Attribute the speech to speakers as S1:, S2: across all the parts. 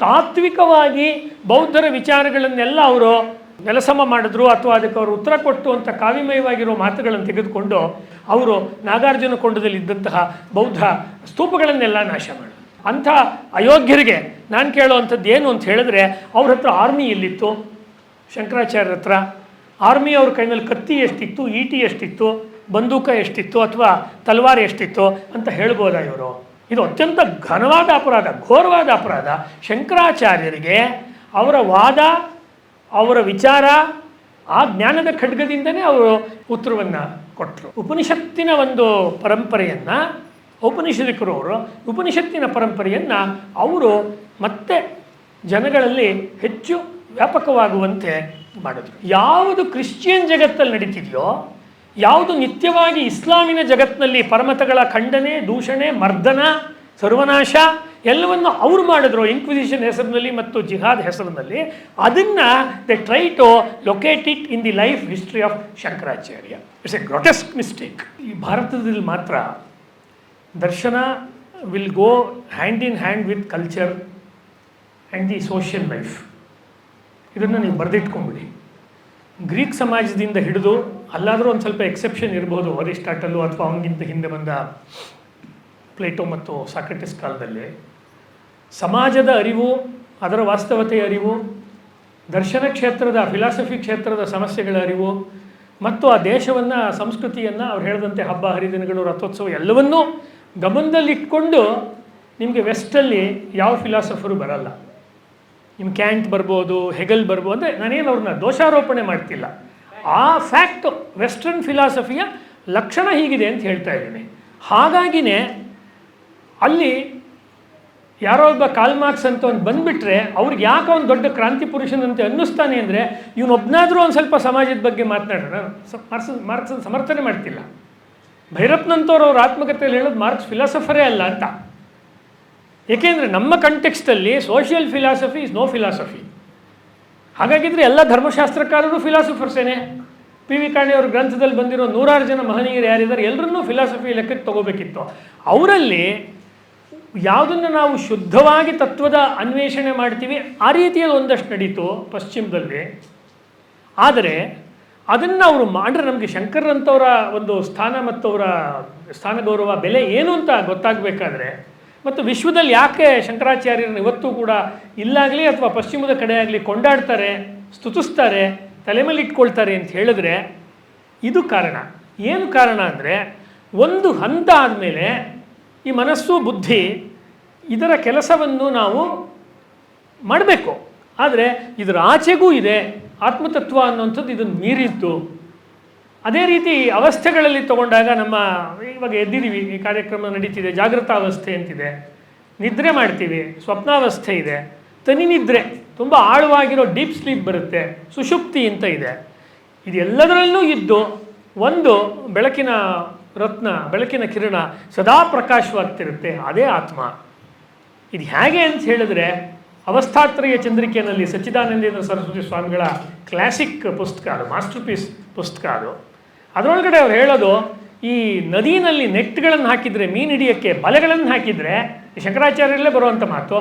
S1: ತಾತ್ವಿಕವಾಗಿ ಬೌದ್ಧರ ವಿಚಾರಗಳನ್ನೆಲ್ಲ ಅವರು ನೆಲಸಮ ಮಾಡಿದ್ರು ಅಥವಾ ಅದಕ್ಕೆ ಅವರು ಉತ್ತರ ಕೊಟ್ಟು ಅಂತ ಕಾವ್ಯಮಯವಾಗಿರೋ ಮಾತುಗಳನ್ನು ತೆಗೆದುಕೊಂಡು ಅವರು ನಾಗಾರ್ಜುನ ಕೊಂಡದಲ್ಲಿದ್ದಂತಹ ಬೌದ್ಧ ಸ್ತೂಪಗಳನ್ನೆಲ್ಲ ನಾಶ ಮಾಡಿದ್ರು. ಅಂಥ ಅಯೋಗ್ಯರಿಗೆ ನಾನು ಕೇಳುವಂಥದ್ದು ಏನು ಅಂತ ಹೇಳಿದ್ರೆ, ಅವ್ರ ಹತ್ರ ಆರ್ಮಿ ಎಲ್ಲಿತ್ತು? ಶಂಕರಾಚಾರ್ಯರ ಹತ್ರ ಆರ್ಮಿ ಅವ್ರ ಕೈನಲ್ಲಿ ಕತ್ತಿ ಎಷ್ಟಿತ್ತು, ಈಟಿ ಎಷ್ಟಿತ್ತು, ಬಂದೂಕ ಎಷ್ಟಿತ್ತು, ಅಥವಾ ತಲವಾರು ಎಷ್ಟಿತ್ತು ಅಂತ ಹೇಳ್ಬೋದಾ ಇವರು? ಇದು ಅತ್ಯಂತ ಘನವಾದ ಅಪರಾಧ, ಘೋರವಾದ ಅಪರಾಧ. ಶಂಕರಾಚಾರ್ಯರಿಗೆ ಅವರ ವಾದ, ಅವರ ವಿಚಾರ, ಆ ಜ್ಞಾನದ ಖಡ್ಗದಿಂದನೇ ಅವರು ಉತ್ತರವನ್ನು ಕೊಟ್ಟರು. ಉಪನಿಷತ್ತಿನ ಒಂದು ಪರಂಪರೆಯನ್ನು ಔಪನಿಷದಿಕರು ಅವರು ಉಪನಿಷತ್ತಿನ ಪರಂಪರೆಯನ್ನು ಅವರು ಮತ್ತೆ ಜನಗಳಲ್ಲಿ ಹೆಚ್ಚು ವ್ಯಾಪಕವಾಗುವಂತೆ ಮಾಡಿದ್ರು. ಯಾವುದು ಕ್ರಿಶ್ಚಿಯನ್ ಜಗತ್ತಲ್ಲಿ ನಡೀತಿದೆಯೋ, ಯಾವುದು ನಿತ್ಯವಾಗಿ ಇಸ್ಲಾಮಿನ ಜಗತ್ತಿನಲ್ಲಿ ಪರಮತಗಳ ಖಂಡನೆ, ದೂಷಣೆ, ಮರ್ದನ, ಸರ್ವನಾಶ ಎಲ್ಲವನ್ನು ಅವರು ಮಾಡಿದ್ರು ಇನ್ಕ್ವಿಸಿಷನ್ ಹೆಸರಿನಲ್ಲಿ ಮತ್ತು ಜಿಹಾದ್ ಹೆಸರಿನಲ್ಲಿ. ಅದನ್ನು they try to locate it in the life history of Shankaracharya. It's a grotesque mistake. ಈ ಭಾರತದಲ್ಲಿ ಮಾತ್ರ ದರ್ಶನ will go hand in hand with culture and the social life. ಇದನ್ನು ನೀವು ಬರೆದಿಟ್ಕೊಂಬಿಡಿ. ಗ್ರೀಕ್ ಸಮಾಜದಿಂದ ಹಿಡಿದು ಅಲ್ಲಾದರೂ ಒಂದು ಸ್ವಲ್ಪ ಎಕ್ಸೆಪ್ಷನ್ ಇರ್ಬೋದು, ಅರಿಸ್ಟಾಟಲು ಅಥವಾ ಅವನಿಗಿಂತ ಹಿಂದೆ ಬಂದ ಪ್ಲೇಟೋ ಮತ್ತು ಸಾಕ್ರೆಟಿಸ್ ಕಾಲದಲ್ಲಿ ಸಮಾಜದ ಅರಿವು, ಅದರ ವಾಸ್ತವತೆಯ ಅರಿವು, ದರ್ಶನ ಕ್ಷೇತ್ರದ ಫಿಲಾಸಫಿ ಕ್ಷೇತ್ರದ ಸಮಸ್ಯೆಗಳ ಅರಿವು ಮತ್ತು ಆ ದೇಶವನ್ನು, ಸಂಸ್ಕೃತಿಯನ್ನು ಅವ್ರು ಹೇಳಿದಂತೆ ಹಬ್ಬ ಹರಿದಿನಗಳು, ರಥೋತ್ಸವ ಎಲ್ಲವನ್ನೂ ಗಮನದಲ್ಲಿಟ್ಕೊಂಡು ನಿಮಗೆ ವೆಸ್ಟಲ್ಲಿ ಯಾವ ಫಿಲಾಸಫರು ಬರಲ್ಲ. ನಿಮ್ಮ ಕ್ಯಾಂಟ್ ಬರ್ಬೋದು, ಹೆಗಲ್ ಬರ್ಬೋದು, ಅಂದರೆ ನಾನೇನು ಅವ್ರನ್ನ ದೋಷಾರೋಪಣೆ ಮಾಡ್ತಿಲ್ಲ. ಆ ಫ್ಯಾಕ್ಟು ವೆಸ್ಟರ್ನ್ ಫಿಲಾಸಫಿಯ ಲಕ್ಷಣ ಹೀಗಿದೆ ಅಂತ ಹೇಳ್ತಾ ಇದ್ದೀನಿ. ಹಾಗಾಗಿನೇ ಅಲ್ಲಿ ಯಾರೋ ಒಬ್ಬ ಕಾಲ್ ಮಾರ್ಕ್ಸ್ ಅಂತ ಒಂದು ಬಂದುಬಿಟ್ರೆ ಅವ್ರಿಗೆ ಯಾಕೆ ಅವ್ನು ದೊಡ್ಡ ಕ್ರಾಂತಿ ಪುರುಷನಂತೆ ಅನ್ನಿಸ್ತಾನೆ ಅಂದರೆ, ಇವನೊಬ್ಬನಾದರೂ ಒಂದು ಸ್ವಲ್ಪ ಸಮಾಜದ ಬಗ್ಗೆ ಮಾತನಾಡೋಣ. ಮಾರ್ಕ್ಸ್ ಸಮರ್ಥನೆ ಮಾಡ್ತಿಲ್ಲ. ಭೈರಪ್ಪನಂತವ್ರು ಅವ್ರ ಆತ್ಮಕಥೆಯಲ್ಲಿ ಹೇಳೋದು ಮಾರ್ಕ್ಸ್ ಫಿಲಾಸಫರೇ ಅಲ್ಲ ಅಂತ. ಏಕೆಂದರೆ ನಮ್ಮ ಕಂಟೆಕ್ಸ್ಟಲ್ಲಿ social philosophy is no philosophy. ಹಾಗಾಗಿದ್ದರೆ ಎಲ್ಲ ಧರ್ಮಶಾಸ್ತ್ರಕಾರರು ಫಿಲಾಸಫರ್ಸೇನೆ. ಪಿ ವಿ ಕಾಣೆಯವ್ರ ಗ್ರಂಥದಲ್ಲಿ ಬಂದಿರೋ 100 ಜನ ಮಹನೀಯರು ಯಾರಿದ್ದಾರೆ ಎಲ್ಲರನ್ನೂ ಫಿಲಾಸಫಿ ಲೆಕ್ಕಕ್ಕೆ ತಗೋಬೇಕಿತ್ತು. ಅವರಲ್ಲಿ ಯಾವುದನ್ನು ನಾವು ಶುದ್ಧವಾಗಿ ತತ್ವದ ಅನ್ವೇಷಣೆ ಮಾಡ್ತೀವಿ ಆ ರೀತಿಯಲ್ಲಿ ಒಂದಷ್ಟು ನಡೀತು ಪಶ್ಚಿಮದಲ್ಲಿ. ಆದರೆ ಅದನ್ನು ಅವರು ಮಾಡ್ರೆ ನಮಗೆ ಶಂಕರರಂಥವರ ಒಂದು ಸ್ಥಾನ ಮತ್ತು ಅವರ ಸ್ಥಾನ ಗೌರವ ಬೆಲೆ ಏನು ಅಂತ ಗೊತ್ತಾಗಬೇಕಾದ್ರೆ, ಮತ್ತು ವಿಶ್ವದಲ್ಲಿ ಯಾಕೆ ಶಂಕರಾಚಾರ್ಯರನ್ನು ಇವತ್ತೂ ಕೂಡ ಇಲ್ಲಾಗಲಿ ಅಥವಾ ಪಶ್ಚಿಮದ ಕಡೆ ಆಗಲಿ ಕೊಂಡಾಡ್ತಾರೆ, ಸ್ತುತಿಸ್ತಾರೆ, ತಲೆ ಮೇಲೆ ಇಟ್ಕೊಳ್ತಾರೆ ಅಂತ ಹೇಳಿದ್ರೆ ಇದು ಕಾರಣ. ಏನು ಕಾರಣ ಅಂದರೆ, ಒಂದು ಹಂತ ಆದಮೇಲೆ ಈ ಮನಸ್ಸು, ಬುದ್ಧಿ ಇದರ ಕೆಲಸವನ್ನು ನಾವು ಮಾಡಬೇಕು. ಆದರೆ ಇದರ ಆಚೆಗೂ ಇದೆ ಆತ್ಮತತ್ವ ಅನ್ನುವಂಥದ್ದು, ಇದನ್ನು ಮೀರಿದ್ದು. ಅದೇ ರೀತಿ ಅವಸ್ಥೆಗಳಲ್ಲಿ ತಗೊಂಡಾಗ ನಮ್ಮ ಇವಾಗ ಎದ್ದಿದ್ದೀವಿ, ಈ ಕಾರ್ಯಕ್ರಮ ನಡೀತಿದೆ, ಜಾಗೃತಾವಸ್ಥೆ ಅಂತಿದೆ, ನಿದ್ರೆ ಮಾಡ್ತೀವಿ, ಸ್ವಪ್ನಾವಸ್ಥೆ ಇದೆ, ತನಿ ನಿದ್ರೆ, ತುಂಬ ಆಳವಾಗಿರೋ ಡೀಪ್ ಸ್ಲೀಪ್ ಬರುತ್ತೆ, ಸುಷುಪ್ತಿ ಅಂತ ಇದೆ. ಇದೆಲ್ಲದರಲ್ಲೂ ಇದ್ದು ಒಂದು ಬೆಳಕಿನ ರತ್ನ, ಬೆಳಕಿನ ಕಿರಣ ಸದಾ ಪ್ರಕಾಶವಾಗ್ತಿರುತ್ತೆ, ಅದೇ ಆತ್ಮ. ಇದು ಹೇಗೆ ಅಂತ ಹೇಳಿದ್ರೆ, ಅವಸ್ಥಾತ್ರಯ ಚಂದ್ರಿಕೆಯಲ್ಲಿ ಸಚ್ಚಿದಾನಂದೇಂದ್ರ ಸರಸ್ವತಿ ಸ್ವಾಮಿಗಳ ಕ್ಲಾಸಿಕ್ ಪುಸ್ತಕ ಅದು, ಮಾಸ್ಟರ್ ಪೀಸ್ ಪುಸ್ತಕ ಅದು. ಅದರೊಳಗಡೆ ಅವ್ರು ಹೇಳೋದು, ಈ ನದಿನಲ್ಲಿ ನೆಟ್ಗಳನ್ನು ಹಾಕಿದರೆ ಮೀನು ಹಿಡಿಯೋಕ್ಕೆ ಬಲೆಗಳನ್ನು ಹಾಕಿದರೆ, ಶಂಕರಾಚಾರ್ಯರಲ್ಲೇ ಬರುವಂಥ ಮಾತು,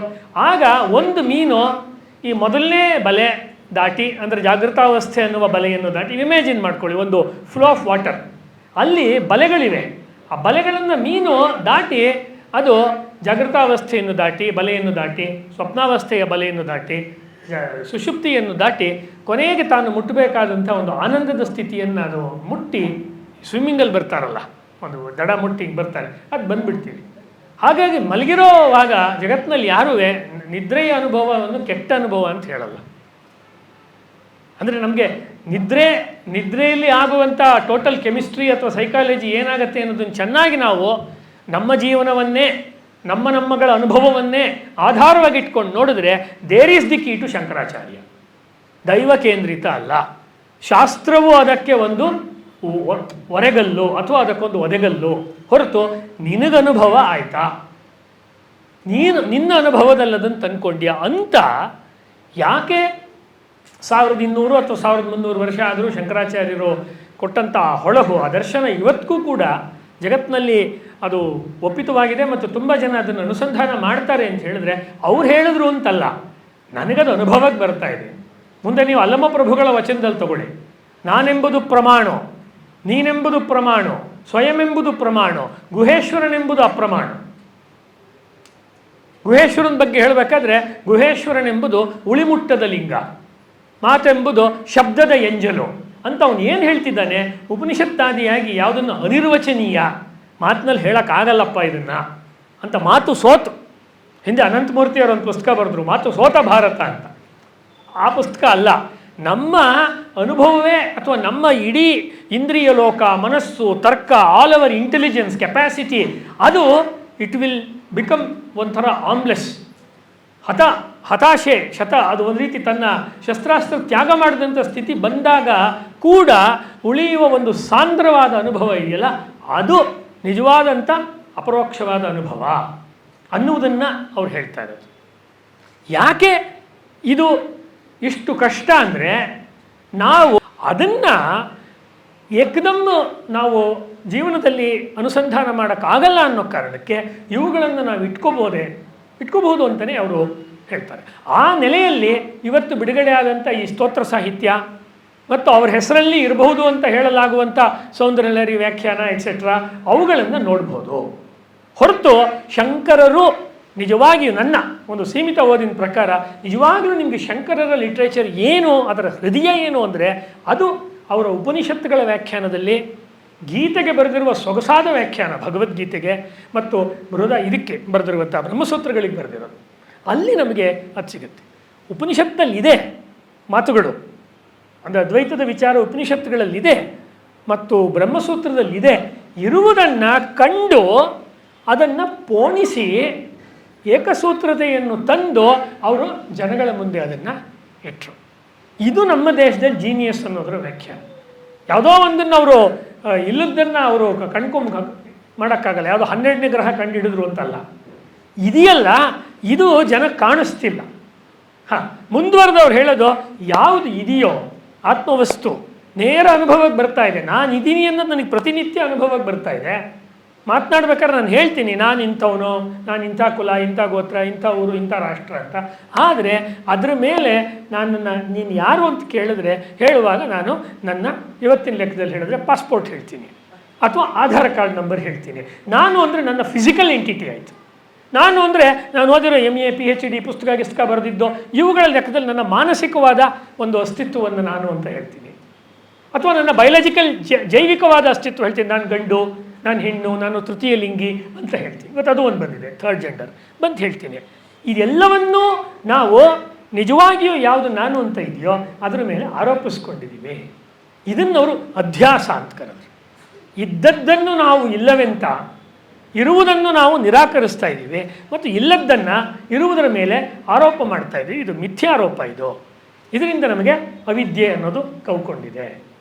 S1: ಆಗ ಒಂದು ಮೀನು ಈ ಮೊದಲನೇ ಬಲೆ ದಾಟಿ, ಅಂದರೆ ಜಾಗೃತಾವಸ್ಥೆ ಅನ್ನುವ ಬಲೆಯನ್ನು ದಾಟಿ, ಇಮೇಜಿನ್ ಮಾಡ್ಕೊಳ್ಳಿ ಒಂದು ಫ್ಲೋ ಆಫ್ ವಾಟರ್, ಅಲ್ಲಿ ಬಲೆಗಳಿವೆ. ಆ ಬಲೆಗಳನ್ನು ಮೀನು ದಾಟಿ ಅದು ಜಾಗೃತಾವಸ್ಥೆಯನ್ನು ದಾಟಿ, ಬಲೆಯನ್ನು ದಾಟಿ, ಸ್ವಪ್ನಾವಸ್ಥೆಯ ಬಲೆಯನ್ನು ದಾಟಿ, ಸುಷುಪ್ತಿಯನ್ನು ದಾಟಿ ಕೊನೆಗೆ ತಾನು ಮುಟ್ಟಬೇಕಾದಂಥ ಒಂದು ಆನಂದದ ಸ್ಥಿತಿಯನ್ನು ಅದು ಮುಟ್ಟಿ, ಸ್ವಿಮ್ಮಿಂಗಲ್ಲಿ ಬರ್ತಾರಲ್ಲ ಒಂದು ದಡ ಮುಟ್ಟಿ ಬರ್ತಾರೆ, ಅದು ಬಂದುಬಿಡ್ತೀವಿ. ಹಾಗಾಗಿ ಮಲಗಿರೋವಾಗ ಜಗತ್ತಿನಲ್ಲಿ ಯಾರೂ ನಿದ್ರೆಯ ಅನುಭವವನ್ನು ಕೆಟ್ಟ ಅನುಭವ ಅಂತ ಹೇಳಲ್ಲ. ಅಂದರೆ ನಮಗೆ ನಿದ್ರೆಯಲ್ಲಿ ಆಗುವಂಥ ಟೋಟಲ್ ಕೆಮಿಸ್ಟ್ರಿ ಅಥವಾ ಸೈಕಾಲಜಿ ಏನಾಗುತ್ತೆ ಅನ್ನೋದನ್ನು ಚೆನ್ನಾಗಿ ನಾವು ನಮ್ಮ ಜೀವನವನ್ನೇ, ನಮ್ಮಗಳ ಅನುಭವವನ್ನೇ ಆಧಾರವಾಗಿ ಇಟ್ಕೊಂಡು ನೋಡಿದ್ರೆ, there is the key to Shankaracharya. ದೈವ ಕೇಂದ್ರಿತ ಅಲ್ಲ, ಶಾಸ್ತ್ರವು ಅದಕ್ಕೆ ಒಂದು ಒರೆಗಲ್ಲು ಅಥವಾ ಅದಕ್ಕೊಂದು ಒದೆಗಲ್ಲು ಹೊರತು ನಿನಗನುಭವ ಆಯಿತಾ, ನಿನ್ನ ಅನುಭವದಲ್ಲದನ್ನು ತಂದ್ಕೊಂಡ್ಯಾ ಅಂತ. ಯಾಕೆ 1200 ಅಥವಾ 1300 ವರ್ಷ ಆದರೂ ಶಂಕರಾಚಾರ್ಯರು ಕೊಟ್ಟಂಥ ಹೊಳಹು, ಆ ದರ್ಶನ ಇವತ್ತಿಗೂ ಕೂಡ ಜಗತ್ತಿನಲ್ಲಿ ಅದು ಒಪ್ಪಿತವಾಗಿದೆ ಮತ್ತು ತುಂಬ ಜನ ಅದನ್ನು ಅನುಸಂಧಾನ ಮಾಡ್ತಾರೆ ಅಂತ ಹೇಳಿದ್ರೆ, ಅವ್ರು ಹೇಳಿದ್ರು ಅಂತಲ್ಲ, ನನಗದು ಅನುಭವಕ್ಕೆ ಬರ್ತಾ ಇದೆ. ಮುಂದೆ ನೀವು ಅಲ್ಲಮ ಪ್ರಭುಗಳ ವಚನದಲ್ಲಿ ತಗೊಳ್ಳಿ, ನಾನೆಂಬುದು ಪ್ರಮಾಣ, ನೀನೆಂಬುದು ಪ್ರಮಾಣ, ಸ್ವಯಂ ಎಂಬುದು ಪ್ರಮಾಣ, ಗುಹೇಶ್ವರನೆಂಬುದು ಅಪ್ರಮಾಣ. ಗುಹೇಶ್ವರನ ಬಗ್ಗೆ ಹೇಳಬೇಕಾದ್ರೆ ಗುಹೇಶ್ವರನೆಂಬುದು ಉಳಿಮುಟ್ಟದ ಲಿಂಗ, ಮಾತೆಂಬುದು ಶಬ್ದದ ಎಂಜಲು ಅಂತ ಅವನು ಏನು ಹೇಳ್ತಿದ್ದಾನೆ, ಉಪನಿಷತ್ತಾದಿಯಾಗಿ ಯಾವುದನ್ನು ಅನಿರ್ವಚನೀಯ ಮಾತಿನಲ್ಲಿ ಹೇಳೋಕ್ಕಾಗಲ್ಲಪ್ಪ ಇದನ್ನು ಅಂತ ಮಾತು ಸೋತು. ಹಿಂದೆ ಅನಂತಮೂರ್ತಿಯವರು ಒಂದು ಪುಸ್ತಕ ಬರೆದ್ರು, ಮಾತು ಸೋತ ಭಾರತ ಅಂತ. ಆ ಪುಸ್ತಕ ಅಲ್ಲ, ನಮ್ಮ ಅನುಭವವೇ ಅಥವಾ ನಮ್ಮ ಇಡೀ ಇಂದ್ರಿಯ ಲೋಕ, ಮನಸ್ಸು, ತರ್ಕ, ಆಲ್ ಅವರ್ ಇಂಟೆಲಿಜೆನ್ಸ್ ಕೆಪ್ಯಾಸಿಟಿ, ಅದು ಇಟ್ ವಿಲ್ ಬಿಕಮ್ ಒಂಥರ ಆಮ್ಲೆಸ್, ಹತಾಶೆ, ಅದು ಒಂದು ರೀತಿ ತನ್ನ ಶಸ್ತ್ರಾಸ್ತ್ರ ತ್ಯಾಗ ಮಾಡಿದಂಥ ಸ್ಥಿತಿ ಬಂದಾಗ ಕೂಡ ಉಳಿಯುವ ಒಂದು ಸಾಂದ್ರವಾದ ಅನುಭವ ಇದೆಯಲ್ಲ, ಅದು ನಿಜವಾದಂಥ ಅಪರೋಕ್ಷವಾದ ಅನುಭವ ಅನ್ನುವುದನ್ನು ಅವ್ರು ಹೇಳ್ತಾ ಇರೋದು. ಯಾಕೆ ಇದು ಇಷ್ಟು ಕಷ್ಟ ಅಂದರೆ, ನಾವು ಅದನ್ನು ಏಕದಮ್ಮು ನಾವು ಜೀವನದಲ್ಲಿ ಅನುಸಂಧಾನ ಮಾಡೋಕ್ಕಾಗಲ್ಲ ಅನ್ನೋ ಕಾರಣಕ್ಕೆ ಇವುಗಳನ್ನು ನಾವು ಇಟ್ಕೋಬಹುದು ಅಂತಲೇ ಅವರು ಹೇಳ್ತಾರೆ. ಆ ನೆಲೆಯಲ್ಲಿ ಇವತ್ತು ಬಿಡುಗಡೆ ಆದಂಥ ಈ ಸ್ತೋತ್ರ ಸಾಹಿತ್ಯ ಮತ್ತು ಅವ್ರ ಹೆಸರಲ್ಲಿ ಇರಬಹುದು ಅಂತ ಹೇಳಲಾಗುವಂಥ ಸೌಂದರ್ಯಲಹರಿ ವ್ಯಾಖ್ಯಾನ ಎಕ್ಸೆಟ್ರಾ ಅವುಗಳನ್ನು ನೋಡ್ಬೋದು. ಹೊರತು ಶಂಕರರು ನಿಜವಾಗಿಯೂ ನನ್ನ ಒಂದು ಸೀಮಿತ ಓದಿನ ಪ್ರಕಾರ ನಿಜವಾಗಲೂ ನಿಮಗೆ ಶಂಕರರ ಲಿಟ್ರೇಚರ್ ಏನು, ಅದರ ಹೃದಯ ಏನು ಅಂದರೆ ಅದು ಅವರ ಉಪನಿಷತ್ತುಗಳ ವ್ಯಾಖ್ಯಾನದಲ್ಲಿ ಗೀತೆಗೆ ಬರೆದಿರುವ ಸೊಗಸಾದ ವ್ಯಾಖ್ಯಾನ, ಭಗವದ್ಗೀತೆಗೆ ಮತ್ತು ಇದಕ್ಕೆ ಬರೆದಿರುವಂಥ ಬ್ರಹ್ಮಸೂತ್ರಗಳಿಗೆ ಬರೆದಿರೋದು, ಅಲ್ಲಿ ನಮಗೆ ಅದು ಸಿಗುತ್ತೆ. ಉಪನಿಷತ್ತಿನಲ್ಲಿದೆ ಮಾತುಗಳು, ಅಂದರೆ ಅದ್ವೈತದ ವಿಚಾರ ಉಪನಿಷತ್ತುಗಳಲ್ಲಿದೆ ಮತ್ತು ಬ್ರಹ್ಮಸೂತ್ರದಲ್ಲಿದೆ. ಇರುವುದನ್ನು ಕಂಡು ಅದನ್ನು ಪೋಣಿಸಿ ಏಕಸೂತ್ರತೆಯನ್ನು ತಂದು ಅವರು ಜನಗಳ ಮುಂದೆ ಅದನ್ನು ಇಟ್ಟರು. ಇದು ನಮ್ಮ ದೇಶದಲ್ಲಿ ಜೀನಿಯಸ್ ಅನ್ನೋದರ ವ್ಯಾಖ್ಯಾನ. ಯಾವುದೋ ಒಂದನ್ನು ಅವರು ಇಲ್ಲದನ್ನು ಅವರು ಮಾಡೋಕ್ಕಾಗಲ್ಲ, ಯಾವುದೋ 12ನೇ ಗ್ರಹ ಕಂಡುಹಿಡಿದ್ರು ಅಂತಲ್ಲ, ಇದೆಯಲ್ಲ ಇದು ಜನಕ್ಕೆ ಕಾಣಿಸ್ತಿಲ್ಲ. ಮುಂದುವರೆದವ್ರು ಹೇಳೋದು ಯಾವುದು ಇದೆಯೋ ಆತ್ಮವಸ್ತು ನೇರ ಅನುಭವಕ್ಕೆ ಬರ್ತಾ ಇದೆ, ನಾನು ಇದ್ದೀನಿ ಅನ್ನೋದು ನನಗೆ ಪ್ರತಿನಿತ್ಯ ಅನುಭವಕ್ಕೆ ಬರ್ತಾ ಇದೆ. ಮಾತನಾಡ್ಬೇಕಾದ್ರೆ ನಾನು ಹೇಳ್ತೀನಿ, ನಾನು ಇಂಥವನು, ನಾನು ಇಂಥ ಕುಲ, ಇಂಥ ಗೋತ್ರ, ಇಂಥ ಊರು, ಇಂಥ ರಾಷ್ಟ್ರ ಅಂತ. ಆದರೆ ಅದರ ಮೇಲೆ ನೀನು ಯಾರು ಅಂತ ಹೇಳುವಾಗ ನಾನು ನನ್ನ ಇವತ್ತಿನ ಲೆಕ್ಕದಲ್ಲಿ ಹೇಳಿದ್ರೆ ಪಾಸ್ಪೋರ್ಟ್ ಹೇಳ್ತೀನಿ ಅಥವಾ ಆಧಾರ್ ಕಾರ್ಡ್ ನಂಬರ್ ಹೇಳ್ತೀನಿ. ನಾನು ಅಂದರೆ ನನ್ನ ಫಿಸಿಕಲ್ ಎಂಟಿಟಿ ಆಯಿತು. ನಾನು ಅಂದರೆ ನಾನು ಓದಿರೋ MA PhD ಪುಸ್ತಕ ಬರೆದಿದ್ದೋ ಇವುಗಳ ಲೆಕ್ಕದಲ್ಲಿ ನನ್ನ ಮಾನಸಿಕವಾದ ಒಂದು ಅಸ್ತಿತ್ವವನ್ನು ನಾನು ಅಂತ ಹೇಳ್ತೀನಿ, ಅಥವಾ ನನ್ನ ಬಯೋಲಾಜಿಕಲ್ ಜೈವಿಕವಾದ ಅಸ್ತಿತ್ವ ಹೇಳ್ತೀನಿ. ನಾನು ಗಂಡು, ನಾನು ಹೆಣ್ಣು, ನಾನು ತೃತೀಯ ಲಿಂಗಿ ಅಂತ ಹೇಳ್ತೀನಿ. ಇವತ್ತು ಅದು ಒಂದು ಬಂದಿದೆ, ಥರ್ಡ್ ಜೆಂಡರ್ ಬಂದು ಹೇಳ್ತೀನಿ. ಇದೆಲ್ಲವನ್ನೂ ನಾವು ನಿಜವಾಗಿಯೂ ಯಾವುದು ನಾನು ಅಂತ ಇದೆಯೋ ಅದರ ಮೇಲೆ ಆರೋಪಿಸ್ಕೊಂಡಿದ್ದೀವಿ. ಇದನ್ನವರು ಅಧ್ಯಾಸ ಅಂತ ಕರೆದ್ರು. ಇದ್ದದ್ದನ್ನು ನಾವು ಇಲ್ಲವೆಂತ, ಇರುವುದನ್ನು ನಾವು ನಿರಾಕರಿಸ್ತಾ ಇದ್ದೀವಿ ಮತ್ತು ಇಲ್ಲದ್ದನ್ನು ಇರುವುದರ ಮೇಲೆ ಆರೋಪ ಮಾಡ್ತಾ ಇದ್ದೀವಿ. ಇದು ಮಿಥ್ಯಾರೋಪ. ಇದರಿಂದ ನಮಗೆ ಅವಿದ್ಯೆ ಅನ್ನೋದು ಕವ್ಕೊಂಡಿದೆ.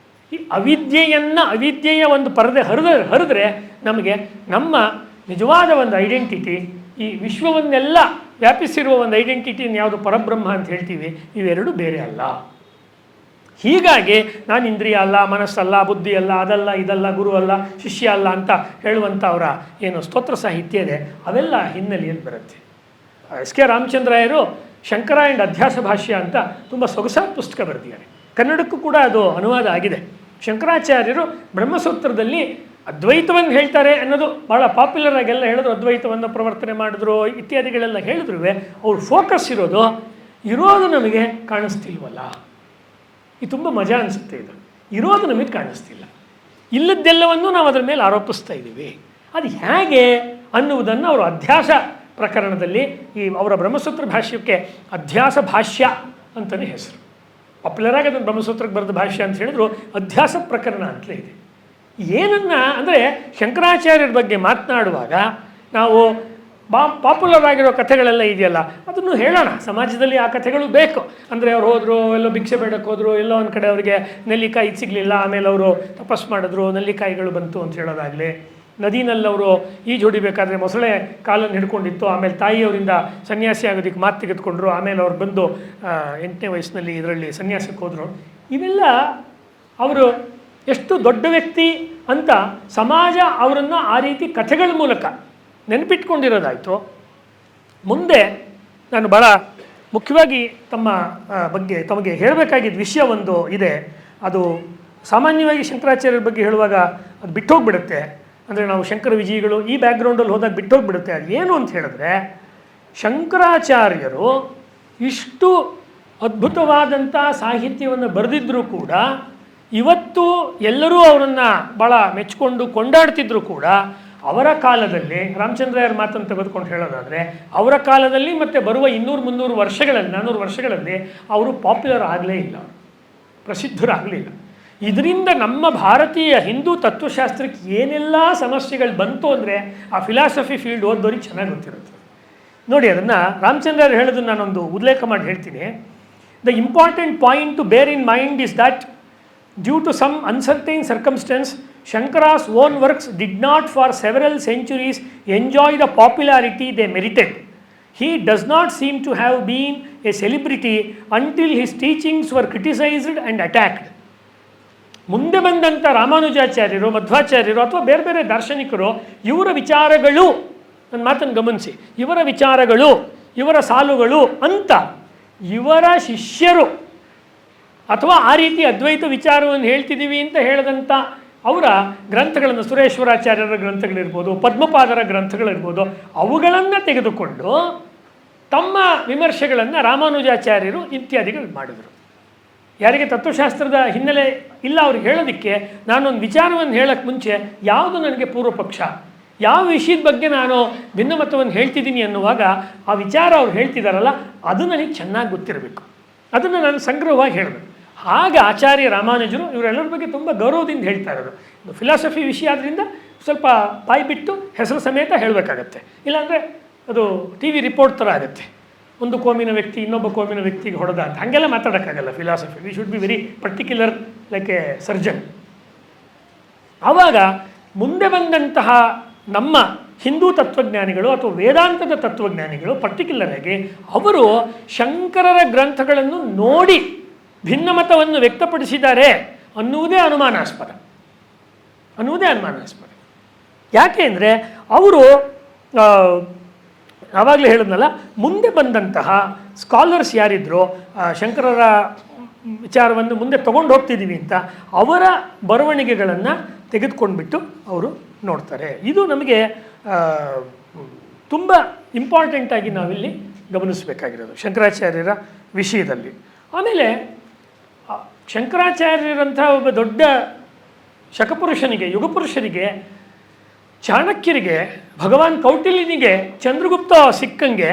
S1: ಈ ಅವಿದ್ಯೆಯ ಒಂದು ಪರದೆ ಹರಿದ್ರೆ ನಮಗೆ ನಮ್ಮ ನಿಜವಾದ ಒಂದು ಐಡೆಂಟಿಟಿ, ಈ ವಿಶ್ವವನ್ನೆಲ್ಲ ವ್ಯಾಪಿಸಿರುವ ಒಂದು ಐಡೆಂಟಿಟಿಯನ್ನು ಯಾವುದು ಪರಬ್ರಹ್ಮ ಅಂತ ಹೇಳ್ತೀವಿ, ಇವೆರಡು ಬೇರೆ ಅಲ್ಲ. ಹೀಗಾಗಿ ನಾನು ಇಂದ್ರಿಯ ಅಲ್ಲ, ಮನಸ್ಸಲ್ಲ, ಬುದ್ಧಿ ಅಲ್ಲ, ಅದಲ್ಲ, ಇದಲ್ಲ, ಗುರು ಅಲ್ಲ, ಶಿಷ್ಯ ಅಲ್ಲ ಅಂತ ಹೇಳುವಂಥ ಅವರ ಏನು ಸ್ತೋತ್ರ ಸಾಹಿತ್ಯ ಇದೆ ಅವೆಲ್ಲ ಹಿನ್ನೆಲೆಯಲ್ಲಿ ಬರುತ್ತೆ. SK ರಾಮಚಂದ್ರಾಯರು ಶಂಕರ ಆ್ಯಂಡ್ ಅಧ್ಯಾಸ ಭಾಷ್ಯ ಅಂತ ತುಂಬ ಸೊಗಸಾದ ಪುಸ್ತಕ ಬರೆದಿದ್ದಾರೆ. ಕನ್ನಡಕ್ಕೂ ಕೂಡ ಅದು ಅನುವಾದ ಆಗಿದೆ. ಶಂಕರಾಚಾರ್ಯರು ಬ್ರಹ್ಮಸೂತ್ರದಲ್ಲಿ ಅದ್ವೈತವನ್ನು ಹೇಳ್ತಾರೆ ಅನ್ನೋದು ಭಾಳ ಪಾಪ್ಯುಲರ್ ಆಗೆಲ್ಲ ಹೇಳಿದ್ರು, ಅದ್ವೈತವನ್ನು ಪ್ರವರ್ತನೆ ಮಾಡಿದ್ರು ಇತ್ಯಾದಿಗಳೆಲ್ಲ ಹೇಳಿದ್ರು. ಅವ್ರ ಫೋಕಸ್ ಇರೋದು ನಮಗೆ ಕಾಣಿಸ್ತಿಲ್ವಲ್ಲ. ಇದು ತುಂಬ ಮಜಾ ಅನಿಸುತ್ತೆ. ಇರೋದು ನಮಗೆ ಕಾಣಿಸ್ತಿಲ್ಲ, ಇಲ್ಲದ್ದೆಲ್ಲವನ್ನೂ ನಾವು ಅದರ ಮೇಲೆ ಆರೋಪಿಸ್ತಾ ಇದ್ದೀವಿ. ಅದು ಹೇಗೆ ಅನ್ನುವುದನ್ನು ಅವರು ಅಧ್ಯಾಸ ಪ್ರಕರಣದಲ್ಲಿ ಅವರ ಬ್ರಹ್ಮಸೂತ್ರ ಭಾಷ್ಯಕ್ಕೆ ಅಧ್ಯಾಸ ಭಾಷ್ಯ ಅಂತಲೇ ಹೆಸರು. ಪಾಪ್ಯುಲರಾಗಿ ಅದನ್ನು ಬ್ರಹ್ಮಸೂತ್ರಕ್ಕೆ ಬರೆದ ಭಾಷ್ಯ ಅಂತ ಹೇಳಿದ್ರು, ಅಧ್ಯಾಸ ಪ್ರಕರಣ ಅಂತಲೇ ಇದೆ. ಅಂದರೆ ಶಂಕರಾಚಾರ್ಯರ ಬಗ್ಗೆ ಮಾತನಾಡುವಾಗ ನಾವು ಪಾಪ್ಯುಲರ್ ಆಗಿರೋ ಕಥೆಗಳೆಲ್ಲ ಇದೆಯಲ್ಲ ಅದನ್ನು ಹೇಳೋಣ. ಸಮಾಜದಲ್ಲಿ ಆ ಕಥೆಗಳು ಬೇಕು. ಅಂದರೆ ಅವ್ರು ಹೋದರು, ಎಲ್ಲೋ ಭಿಕ್ಷೆ ಬೇಡಕ್ಕೆ ಹೋದರು, ಎಲ್ಲೋ ಒಂದು ಕಡೆ ಅವರಿಗೆ ನೆಲ್ಲಿಕಾಯಿ ಸಿಗಲಿಲ್ಲ, ಆಮೇಲೆ ಅವರು ತಪಸ್ ಮಾಡಿದ್ರು, ನೆಲ್ಲಿಕಾಯಿಗಳು ಬಂತು ಅಂತ ಹೇಳೋದಾಗಲಿ, ನದಿನಲ್ಲಿ ಅವರು ಈಜು ಹೊಡಿಬೇಕಾದ್ರೆ ಮೊಸಳೆ ಕಾಲನ್ನು ಹಿಡ್ಕೊಂಡಿತ್ತು, ಆಮೇಲೆ ತಾಯಿಯವರಿಂದ ಸನ್ಯಾಸಿ ಆಗೋದಕ್ಕೆ ಮಾತು ತೆಗೆದುಕೊಂಡ್ರು, ಆಮೇಲೆ ಅವ್ರು ಬಂದು 8ನೇ ವಯಸ್ಸಿನಲ್ಲಿ ಇದರಲ್ಲಿ ಸನ್ಯಾಸಕ್ಕೆ ಹೋದರು. ಇವೆಲ್ಲ ಅವರು ಎಷ್ಟು ದೊಡ್ಡ ವ್ಯಕ್ತಿ ಅಂತ ಸಮಾಜ ಅವರನ್ನು ಆ ರೀತಿ ಕಥೆಗಳ ಮೂಲಕ ನೆನಪಿಟ್ಕೊಂಡಿರೋದಾಯಿತು. ಮುಂದೆ ನಾನು ಭಾಳ ಮುಖ್ಯವಾಗಿ ಬಗ್ಗೆ ತಮಗೆ ಹೇಳಬೇಕಾಗಿದ್ದ ವಿಷಯ ಒಂದು ಇದೆ. ಅದು ಸಾಮಾನ್ಯವಾಗಿ ಶಂಕರಾಚಾರ್ಯರ ಬಗ್ಗೆ ಹೇಳುವಾಗ ಅದು ಬಿಟ್ಟೋಗ್ಬಿಡುತ್ತೆ. ಅಂದರೆ ನಾವು ಶಂಕರ ವಿಜಯಿಗಳು ಈ ಬ್ಯಾಕ್ಗ್ರೌಂಡಲ್ಲಿ ಹೋದಾಗ ಬಿಟ್ಟೋಗ್ಬಿಡುತ್ತೆ. ಅದು ಏನು ಅಂತ ಹೇಳಿದ್ರೆ, ಶಂಕರಾಚಾರ್ಯರು ಇಷ್ಟು ಅದ್ಭುತವಾದಂಥ ಸಾಹಿತ್ಯವನ್ನು ಬರೆದಿದ್ದರೂ ಕೂಡ ಇವತ್ತು ಎಲ್ಲರೂ ಅವರನ್ನು ಭಾಳ ಮೆಚ್ಚಿಕೊಂಡು ಕೊಂಡಾಡ್ತಿದ್ರು ಕೂಡ ಅವರ ಕಾಲದಲ್ಲಿ, ರಾಮಚಂದ್ರಯ್ಯರ ಮಾತನ್ನು ತೆಗೆದುಕೊಂಡು ಹೇಳೋದಾದರೆ, ಅವರ ಕಾಲದಲ್ಲಿ ಮತ್ತು ಬರುವ 200-300 ವರ್ಷಗಳಲ್ಲಿ 400 ವರ್ಷಗಳಲ್ಲಿ ಅವರು ಪಾಪ್ಯುಲರ್ ಆಗಲೇ ಇಲ್ಲ, ಪ್ರಸಿದ್ಧರಾಗಲಿಲ್ಲ. ಇದರಿಂದ ನಮ್ಮ ಭಾರತೀಯ ಹಿಂದೂ ತತ್ವಶಾಸ್ತ್ರಕ್ಕೆ ಏನೆಲ್ಲ ಸಮಸ್ಯೆಗಳು ಬಂತು ಅಂದರೆ ಆ ಫಿಲಾಸಫಿ ಫೀಲ್ಡ್ ಓದೋರಿಗೆ ಚೆನ್ನಾಗಿ ಗೊತ್ತಿರುತ್ತೆ. ನೋಡಿ, ಅದನ್ನು ರಾಮಚಂದ್ರಯ್ಯರು ಹೇಳೋದನ್ನು ನಾನೊಂದು ಉಲ್ಲೇಖ ಮಾಡಿ ಹೇಳ್ತೀನಿ. The important point to bear in mind is that due to some uncertain circumstances Shankara's own works did not for several centuries enjoy the popularity they merited. He does not seem to have been a celebrity until his teachings were criticized and attacked. ಮುಂದೆ ಬಂದಂಥ ರಾಮಾನುಜಾಚಾರ್ಯರು, ಮಧ್ವಾಚಾರ್ಯರು ಅಥವಾ ಬೇರೆ ಬೇರೆ ದಾರ್ಶನಿಕರು ಇವರ ವಿಚಾರಗಳು, ನನ್ನ ಮಾತನ್ನು ಗಮನಿಸಿ, ಇವರ ವಿಚಾರಗಳು, ಇವರ ಸಾಲುಗಳು ಅಂತ ಇವರ ಶಿಷ್ಯರು ಅಥವಾ ಆ ರೀತಿ ಅದ್ವೈತ ವಿಚಾರವನ್ನು ಹೇಳ್ತಿದ್ದೀವಿ ಅಂತ ಹೇಳಿದಂಥ ಅವರ ಗ್ರಂಥಗಳನ್ನು, ಸುರೇಶ್ವರಾಚಾರ್ಯರ ಗ್ರಂಥಗಳಿರ್ಬೋದು, ಪದ್ಮಪಾದರ ಗ್ರಂಥಗಳಿರ್ಬೋದು, ಅವುಗಳನ್ನು ತೆಗೆದುಕೊಂಡು ತಮ್ಮ ವಿಮರ್ಶೆಗಳನ್ನು ರಾಮಾನುಜಾಚಾರ್ಯರು ಇತ್ಯಾದಿಗಳು ಮಾಡಿದರು. ಯಾರಿಗೆ ತತ್ವಶಾಸ್ತ್ರದ ಹಿನ್ನೆಲೆ ಇಲ್ಲ ಅವ್ರಿಗೆ ಹೇಳೋದಕ್ಕೆ ನಾನೊಂದು ವಿಚಾರವನ್ನು ಹೇಳೋಕ್ಕೆ ಮುಂಚೆ ಯಾವುದು ನನಗೆ ಪೂರ್ವ ಪಕ್ಷ, ಯಾವ ವಿಷಯದ ಬಗ್ಗೆ ನಾನು ಭಿನ್ನಮತವನ್ನು ಹೇಳ್ತಿದ್ದೀನಿ ಅನ್ನುವಾಗ ಆ ವಿಚಾರ ಅವ್ರು ಹೇಳ್ತಿದ್ದಾರಲ್ಲ ಅದು ನನಗೆ ಚೆನ್ನಾಗಿ ಗೊತ್ತಿರಬೇಕು, ಅದನ್ನು ನಾನು ಸಂಗ್ರಹವಾಗಿ ಹೇಳಬೇಕು. ಆಗ ಆಚಾರ್ಯ ರಾಮಾನುಜರು ಇವರೆಲ್ಲರ ಬಗ್ಗೆ ತುಂಬ ಗೌರವದಿಂದ ಹೇಳ್ತಾ ಇರೋದು. ಇದು ಫಿಲಾಸಫಿ ವಿಷಯ ಆದ್ದರಿಂದ ಸ್ವಲ್ಪ ಬಾಯಿ ಬಿಟ್ಟು ಹೆಸರು ಸಮೇತ ಹೇಳಬೇಕಾಗತ್ತೆ, ಇಲ್ಲಾಂದರೆ ಅದು TV ರಿಪೋರ್ಟ್ ಥರ ಆಗುತ್ತೆ. ಒಂದು ಕೋಮಿನ ವ್ಯಕ್ತಿ ಇನ್ನೊಬ್ಬ ಕೋಮಿನ ವ್ಯಕ್ತಿಗೆ ಹೊಡೆದ ಅಂತ ಹಾಗೆಲ್ಲ ಮಾತಾಡೋಕ್ಕಾಗಲ್ಲ. Philosophy we should be very particular like a surgeon. ಆವಾಗ ಮುಂದೆ ಬಂದಂತಹ ನಮ್ಮ ಹಿಂದೂ ತತ್ವಜ್ಞಾನಿಗಳು ಅಥವಾ ವೇದಾಂತದ ತತ್ವಜ್ಞಾನಿಗಳು ಪರ್ಟಿಕ್ಯುಲರ್ ಆಗಿ ಅವರು ಶಂಕರರ ಗ್ರಂಥಗಳನ್ನು ನೋಡಿ ಭಿನ್ನಮತವನ್ನು ವ್ಯಕ್ತಪಡಿಸಿದ್ದಾರೆ ಅನ್ನುವುದೇ ಅನುಮಾನಾಸ್ಪದ. ಯಾಕೆ ಅಂದರೆ ಅವರು ಆವಾಗಲೇ ಹೇಳಿದ್ನಲ್ಲ, ಮುಂದೆ ಬಂದಂತಹ ಸ್ಕಾಲರ್ಸ್ ಯಾರಿದ್ರು ಶಂಕರರ ವಿಚಾರವನ್ನು ಮುಂದೆ ತೊಗೊಂಡು ಹೋಗ್ತಿದ್ದೀವಿ ಅಂತ ಅವರ ಬರವಣಿಗೆಗಳನ್ನು ತೆಗೆದುಕೊಂಡ್ಬಿಟ್ಟು ಅವರು ನೋಡ್ತಾರೆ. ಇದು ನಮಗೆ ತುಂಬ ಇಂಪಾರ್ಟೆಂಟಾಗಿ ನಾವಿಲ್ಲಿ ಗಮನಿಸಬೇಕಾಗಿರೋದು ಶಂಕರಾಚಾರ್ಯರ ವಿಷಯದಲ್ಲಿ. ಆಮೇಲೆ ಶಂಕರಾಚಾರ್ಯರಂಥ ಒಬ್ಬ ದೊಡ್ಡ ಶಕಪುರುಷನಿಗೆ, ಯುಗಪುರುಷನಿಗೆ, ಚಾಣಕ್ಯರಿಗೆ, ಭಗವಾನ್ ಕೌಟಿಲ್ಯನಿಗೆ ಚಂದ್ರಗುಪ್ತ ಸಿಕ್ಕಂಗೆ,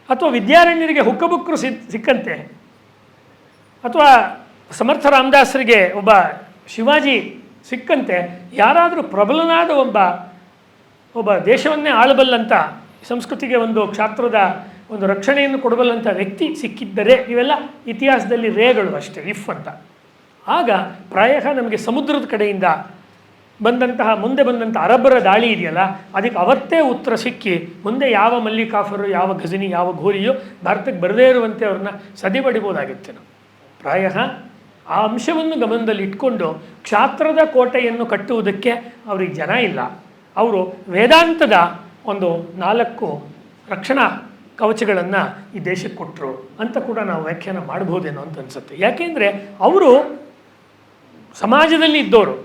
S1: ಅಥವಾ ವಿದ್ಯಾರಣ್ಯರಿಗೆ ಹುಕ್ಕಬುಕ್ಕರು ಸಿಕ್ಕಂತೆ, ಅಥವಾ ಸಮರ್ಥ ರಾಮದಾಸರಿಗೆ ಒಬ್ಬ ಶಿವಾಜಿ ಸಿಕ್ಕಂತೆ ಯಾರಾದರೂ ಪ್ರಬಲನಾದ ಒಬ್ಬ ದೇಶವನ್ನೇ ಆಳಬಲ್ಲಂಥ, ಸಂಸ್ಕೃತಿಗೆ ಒಂದು ಕ್ಷಾತ್ರದ ಒಂದು ರಕ್ಷಣೆಯನ್ನು ಕೊಡಬಲ್ಲಂಥ ವ್ಯಕ್ತಿ ಸಿಕ್ಕಿದ್ದರೆ, ಇವೆಲ್ಲ ಇತಿಹಾಸದಲ್ಲಿ ರೇಗಳು ಅಷ್ಟೇ, ಇಫ್ ಅಂತ. ಆಗ ಪ್ರಾಯಃ ನಮಗೆ ಸಮುದ್ರದ ಕಡೆಯಿಂದ ಮುಂದೆ ಬಂದಂಥ ಅರಬ್ಬರ ದಾಳಿ ಇದೆಯಲ್ಲ, ಅದಕ್ಕೆ ಅವತ್ತೇ ಉತ್ತರ ಸಿಕ್ಕಿ ಮುಂದೆ ಯಾವ ಮಲ್ಲಿಕಾಫರು, ಯಾವ ಘಜನಿ, ಯಾವ ಘೋರಿಯೋ ಭಾರತಕ್ಕೆ ಬರದೇ ಇರುವಂತೆ ಅವ್ರನ್ನ ಸದೆಬಡಿಬೋದಾಗಿತ್ತು. ನಾವು ಪ್ರಾಯಃ ಆ ಅಂಶವನ್ನು ಗಮನದಲ್ಲಿ ಇಟ್ಕೊಂಡು ಕ್ಷಾತ್ರದ ಕೋಟೆಯನ್ನು ಕಟ್ಟುವುದಕ್ಕೆ ಅವ್ರಿಗೆ ಜನ ಇಲ್ಲ, ಅವರು ವೇದಾಂತದ ಒಂದು 4 ರಕ್ಷಣಾ ಕವಚಗಳನ್ನು ಈ ದೇಶಕ್ಕೆ ಕೊಟ್ಟರು ಅಂತ ಕೂಡ ನಾವು ವ್ಯಾಖ್ಯಾನ ಮಾಡ್ಬೋದೇನೋ ಅಂತ ಅನಿಸುತ್ತೆ. ಯಾಕೆಂದರೆ ಅವರು ಸಮಾಜದಲ್ಲಿ ಇದ್ದವರು,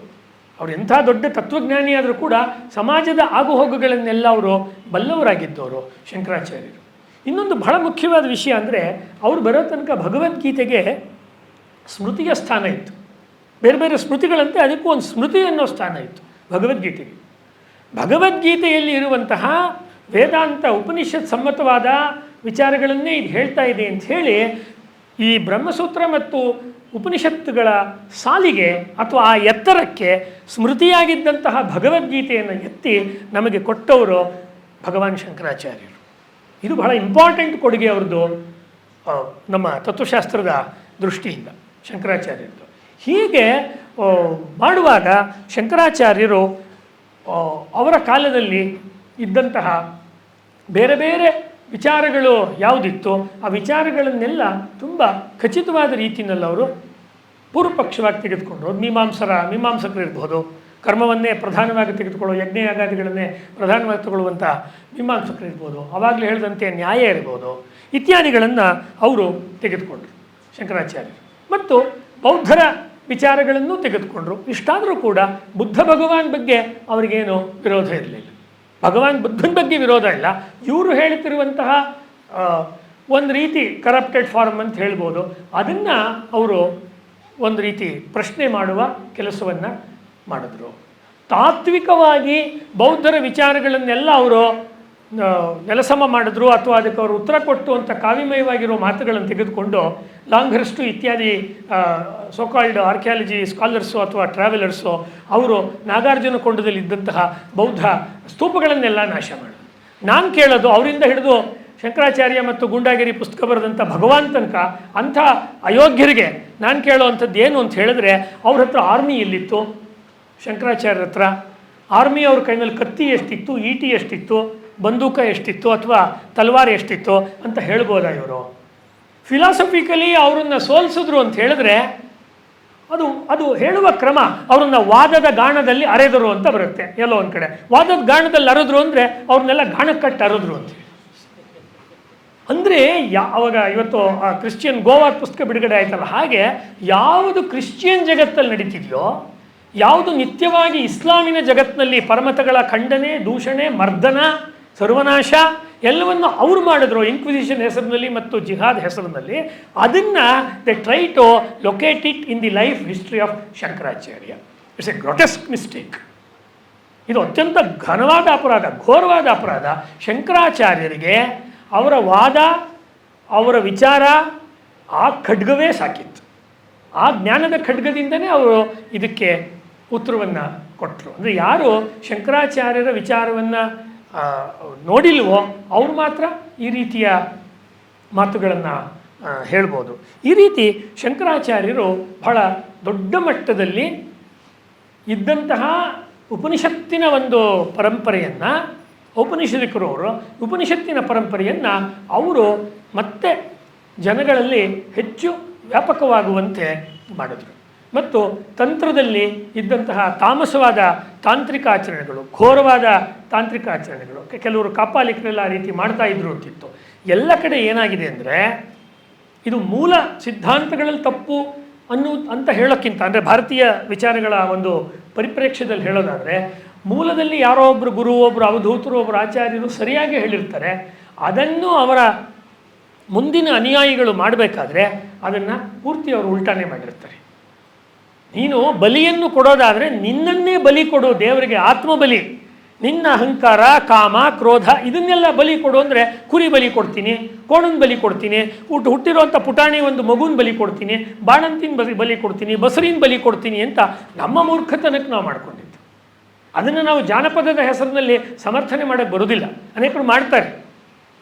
S1: ಅವರು ಎಂಥ ದೊಡ್ಡ ತತ್ವಜ್ಞಾನಿ ಆದರೂ ಕೂಡ ಸಮಾಜದ ಆಗುಹೋಗುಗಳನ್ನೆಲ್ಲ ಅವರು ಬಲ್ಲವರಾಗಿದ್ದವರು ಶಂಕರಾಚಾರ್ಯರು. ಇನ್ನೊಂದು ಬಹಳ ಮುಖ್ಯವಾದ ವಿಷಯ ಅಂದರೆ, ಅವರು ಬರೋ ತನಕ ಭಗವದ್ಗೀತೆಗೆ ಸ್ಮೃತಿಯ ಸ್ಥಾನ ಇತ್ತು. ಬೇರೆ ಬೇರೆ ಸ್ಮೃತಿಗಳಂತೆ ಅದಕ್ಕೂ ಒಂದು ಸ್ಮೃತಿ ಅನ್ನೋ ಸ್ಥಾನ ಇತ್ತು ಭಗವದ್ಗೀತೆಗೆ. ಭಗವದ್ಗೀತೆಯಲ್ಲಿ ಇರುವಂತಹ ವೇದಾಂತ ಉಪನಿಷತ್ ಸಮ್ಮತವಾದ ವಿಚಾರಗಳನ್ನೇ ಇದು ಹೇಳ್ತಾ ಇದೆ ಅಂಥೇಳಿ ಈ ಬ್ರಹ್ಮಸೂತ್ರ ಮತ್ತು ಉಪನಿಷತ್ತುಗಳ ಸಾಲಿಗೆ ಅಥವಾ ಆ ಎತ್ತರಕ್ಕೆ ಸ್ಮೃತಿಯಾಗಿದ್ದಂತಹ ಭಗವದ್ಗೀತೆಯನ್ನು ಎತ್ತಿ ನಮಗೆ ಕೊಟ್ಟವರು ಭಗವಾನ್ ಶಂಕರಾಚಾರ್ಯರು. ಇದು ಬಹಳ ಇಂಪಾರ್ಟೆಂಟ್ ಕೊಡುಗೆ ಅವ್ರದ್ದು ನಮ್ಮ ತತ್ವಶಾಸ್ತ್ರದ ದೃಷ್ಟಿಯಿಂದ ಶಂಕರಾಚಾರ್ಯರದು. ಹೀಗೆ ಮಾಡುವಾಗ ಶಂಕರಾಚಾರ್ಯರು ಅವರ ಕಾಲದಲ್ಲಿ ಇದ್ದಂತಹ ಬೇರೆ ಬೇರೆ ವಿಚಾರಗಳು ಯಾವುದಿತ್ತು ಆ ವಿಚಾರಗಳನ್ನೆಲ್ಲ ತುಂಬ ಖಚಿತವಾದ ರೀತಿಯಲ್ಲಿ ಅವರು ಪೂರ್ವಪಕ್ಷವಾಗಿ ತೆಗೆದುಕೊಂಡ್ರು. ಮೀಮಾಂಸಕರಿರ್ಬೋದು, ಕರ್ಮವನ್ನೇ ಪ್ರಧಾನವಾಗಿ ತೆಗೆದುಕೊಳ್ಳೋ ಯಜ್ಞಯಾಗಾದಿಗಳನ್ನೇ ಪ್ರಧಾನವಾಗಿ ತಗೊಳ್ಳುವಂಥ ಮೀಮಾಂಸಕರಿರ್ಬೋದು, ಆವಾಗಲೇ ಹೇಳಿದಂತೆ ನ್ಯಾಯ ಇರ್ಬೋದು, ಇತ್ಯಾದಿಗಳನ್ನು ಅವರು ತೆಗೆದುಕೊಂಡ್ರು ಶಂಕರಾಚಾರ್ಯರು. ಮತ್ತು ಬೌದ್ಧರ ವಿಚಾರಗಳನ್ನು ತೆಗೆದುಕೊಂಡ್ರು. ಇಷ್ಟಾದರೂ ಕೂಡ ಬುದ್ಧ ಭಗವಾನ್ ಬಗ್ಗೆ ಅವರಿಗೇನು ವಿರೋಧ ಇರಲಿಲ್ಲ. ಭಗವಾನ್ ಬುದ್ಧನ ಬಗ್ಗೆ ವಿರೋಧ ಇಲ್ಲ. ಇವರು ಹೇಳ್ತಿರುವಂತಹ ಒಂದು ರೀತಿ ಕರಪ್ಟೆಡ್ ಫಾರ್ಮ್ ಅಂತ ಹೇಳ್ಬೋದು, ಅದನ್ನು ಅವರು ಒಂದು ರೀತಿ ಪ್ರಶ್ನೆ ಮಾಡುವ ಕೆಲಸವನ್ನು ಮಾಡಿದ್ರು. ತಾತ್ವಿಕವಾಗಿ ಬೌದ್ಧರ ವಿಚಾರಗಳನ್ನೆಲ್ಲ ಅವರು ನೆಲಸಮ ಮಾಡಿದ್ರು ಅಥವಾ ಅದಕ್ಕೆ ಅವರು ಉತ್ತರ ಕೊಟ್ಟು ಅಂತ ಕಾವ್ಯಮಯವಾಗಿರೋ ಮಾತುಗಳನ್ನು ತೆಗೆದುಕೊಂಡು ಲಾಂಘರ್ಸ್ಟು ಇತ್ಯಾದಿ ಸೋಕಾಲ್ಡ್ ಆರ್ಕಿಯಾಲಜಿ ಸ್ಕಾಲರ್ಸು ಅಥವಾ ಟ್ರಾವೆಲರ್ಸು ಅವರು ನಾಗಾರ್ಜುನಕೊಂಡದಲ್ಲಿ ಇದ್ದಂತಹ ಬೌದ್ಧ ಸ್ತೂಪಗಳನ್ನೆಲ್ಲ ನಾಶ ಮಾಡಿದ್ರು. ನಾನು ಕೇಳೋದು ಅವರಿಂದ ಹಿಡಿದು ಶಂಕರಾಚಾರ್ಯ ಮತ್ತು ಗುಂಡಾಗಿರಿ ಪುಸ್ತಕ ಬರೆದಂಥ ಭಗವಾನ್ ತನಕ ಅಂಥ ಅಯೋಗ್ಯರಿಗೆ ನಾನು ಕೇಳೋವಂಥದ್ದು ಏನು ಅಂತ ಹೇಳಿದ್ರೆ, ಅವ್ರ ಹತ್ರ ಆರ್ಮಿ ಎಲ್ಲಿತ್ತು? ಶಂಕರಾಚಾರ್ಯರ ಹತ್ರ ಆರ್ಮಿ ಅವ್ರ ಕೈನಲ್ಲಿ ಕತ್ತಿ ಎಷ್ಟಿತ್ತು, ಈಟಿ ಎಷ್ಟಿತ್ತು, ಬಂದೂಕ ಎಷ್ಟಿತ್ತು ಅಥವಾ ತಲ್ವಾರ್ ಎಷ್ಟಿತ್ತು ಅಂತ ಹೇಳ್ಬೋದಾ ಇವರು? ಫಿಲಾಸಫಿಕಲಿ ಅವರನ್ನು ಸೋಲಿಸಿದ್ರು ಅಂತ ಹೇಳಿದ್ರೆ ಅದು ಹೇಳುವ ಕ್ರಮ ಅವರನ್ನು ವಾದದ ಗಾಣದಲ್ಲಿ ಅರೆದರು ಅಂತ ಬರುತ್ತೆ. ಎಲ್ಲೋ ಒಂದು ಕಡೆ ವಾದದ ಗಾಣದಲ್ಲಿ ಅರೆದ್ರು ಅಂದರೆ ಅವ್ರನ್ನೆಲ್ಲ ಗಾಣಕ್ಕಟ್ಟು ಅರೆದ್ರು ಅಂತ ಅಂದರೆ ಅವಾಗ ಇವತ್ತು ಕ್ರಿಶ್ಚಿಯನ್ ಗೋವಾ ಪುಸ್ತಕ ಬಿಡುಗಡೆ ಆಯ್ತಲ್ಲ, ಹಾಗೆ ಯಾವುದು ಕ್ರಿಶ್ಚಿಯನ್ ಜಗತ್ತಲ್ಲಿ ನಡೀತಿದೆಯೋ, ಯಾವುದು ನಿತ್ಯವಾಗಿ ಇಸ್ಲಾಮಿನ ಜಗತ್ತಿನಲ್ಲಿ ಪರಮತಗಳ ಖಂಡನೆ, ದೂಷಣೆ, ಮರ್ದನ, ಸರ್ವನಾಶ ಎಲ್ಲವನ್ನು ಅವರು ಮಾಡಿದ್ರು ಇನ್ಕ್ವಿಸಿಷನ್ ಹೆಸರಿನಲ್ಲಿ ಮತ್ತು ಜಿಹಾದ್ ಹೆಸರಿನಲ್ಲಿ. ಅದನ್ನು they try to locate it in the life history of Shankaracharya. It's a grotesque mistake. ಇದು ಅತ್ಯಂತ ಘನವಾದ ಅಪರಾಧ, ಘೋರವಾದ ಅಪರಾಧ. ಶಂಕರಾಚಾರ್ಯರಿಗೆ ಅವರ ವಾದ, ಅವರ ವಿಚಾರ, ಆ ಖಡ್ಗವೇ ಸಾಕಿತ್ತು. ಆ ಜ್ಞಾನದ ಖಡ್ಗದಿಂದನೇ ಅವರು ಇದಕ್ಕೆ ಉತ್ತರವನ್ನು ಕೊಟ್ಟರು. ಅಂದರೆ ಯಾರು ಶಂಕರಾಚಾರ್ಯರ ವಿಚಾರವನ್ನು ನೋಡಿಲ್ವೋ ಅವರು ಮಾತ್ರ ಈ ರೀತಿಯ ಮಾತುಗಳನ್ನು ಹೇಳ್ಬೋದು. ಈ ರೀತಿ ಶಂಕರಾಚಾರ್ಯರು ಬಹಳ ದೊಡ್ಡ ಮಟ್ಟದಲ್ಲಿ ಇದ್ದಂತಹ ಉಪನಿಷತ್ತಿನ ಒಂದು ಪರಂಪರೆಯನ್ನು, ಔಪನಿಷದಿಕರು ಅವರು ಉಪನಿಷತ್ತಿನ ಪರಂಪರೆಯನ್ನು ಅವರು ಮತ್ತೆ ಜನಗಳಲ್ಲಿ ಹೆಚ್ಚು ವ್ಯಾಪಕವಾಗುವಂತೆ ಮಾಡಿದ್ರು. ಮತ್ತು ತಂತ್ರದಲ್ಲಿ ಇದ್ದಂತಹ ತಾಮಸವಾದ ತಾಂತ್ರಿಕ ಆಚರಣೆಗಳು, ಘೋರವಾದ ತಾಂತ್ರಿಕ ಆಚರಣೆಗಳು, ಕೆಲವರು ಕಾಪಾಲಿಕರೆಲ್ಲ ಆ ರೀತಿ ಮಾಡ್ತಾ ಇದ್ರು ಅಂತಿತ್ತು. ಎಲ್ಲ ಕಡೆ ಏನಾಗಿದೆ ಅಂದರೆ, ಇದು ಮೂಲ ಸಿದ್ಧಾಂತಗಳಲ್ಲಿ ತಪ್ಪು ಅಂತ ಹೇಳೋಕ್ಕಿಂತ, ಅಂದರೆ ಭಾರತೀಯ ವಿಚಾರಗಳ ಒಂದು ಪರಿಪ್ರೇಕ್ಷ್ಯದಲ್ಲಿ ಹೇಳೋದಾದರೆ, ಮೂಲದಲ್ಲಿ ಯಾರೋ ಒಬ್ಬರು ಗುರು, ಒಬ್ಬರು ಅವಧೂತರು, ಒಬ್ಬರು ಆಚಾರ್ಯರು ಸರಿಯಾಗಿ ಹೇಳಿರ್ತಾರೆ. ಅದನ್ನು ಅವರ ಮುಂದಿನ ಅನುಯಾಯಿಗಳು ಮಾಡಬೇಕಾದ್ರೆ ಅದನ್ನು ಪೂರ್ತಿ ಅವರು ಉಲ್ಟಾನೆ ಮಾಡಿರ್ತಾರೆ. ನೀನು ಬಲಿಯನ್ನು ಕೊಡೋದಾದರೆ ನಿನ್ನನ್ನೇ ಬಲಿ ಕೊಡು ದೇವರಿಗೆ, ಆತ್ಮಬಲಿ. ನಿನ್ನ ಅಹಂಕಾರ, ಕಾಮ, ಕ್ರೋಧ ಇದನ್ನೆಲ್ಲ ಬಲಿ ಕೊಡು ಅಂದರೆ, ಕುರಿ ಬಲಿ ಕೊಡ್ತೀನಿ, ಕೋಣನ ಬಲಿ ಕೊಡ್ತೀನಿ, ಹುಟ್ಟಿರೋಂಥ ಪುಟಾಣಿ ಒಂದು ಮಗುನ ಬಲಿ ಕೊಡ್ತೀನಿ, ಬಾಣಂತಿನ ಬಲಿ ಕೊಡ್ತೀನಿ, ಬಸರಿನ ಬಲಿ ಕೊಡ್ತೀನಿ ಅಂತ ನಮ್ಮ ಮೂರ್ಖತನಕ್ಕೆ ನಾವು ಮಾಡ್ಕೊಂಡಿದ್ದು. ಅದನ್ನು ನಾವು ಜಾನಪದದ ಹೆಸರಿನಲ್ಲಿ ಸಮರ್ಥನೆ ಮಾಡೋಕ್ಕೆ ಬರೋದಿಲ್ಲ. ಅನೇಕರು ಮಾಡ್ತಾರೆ,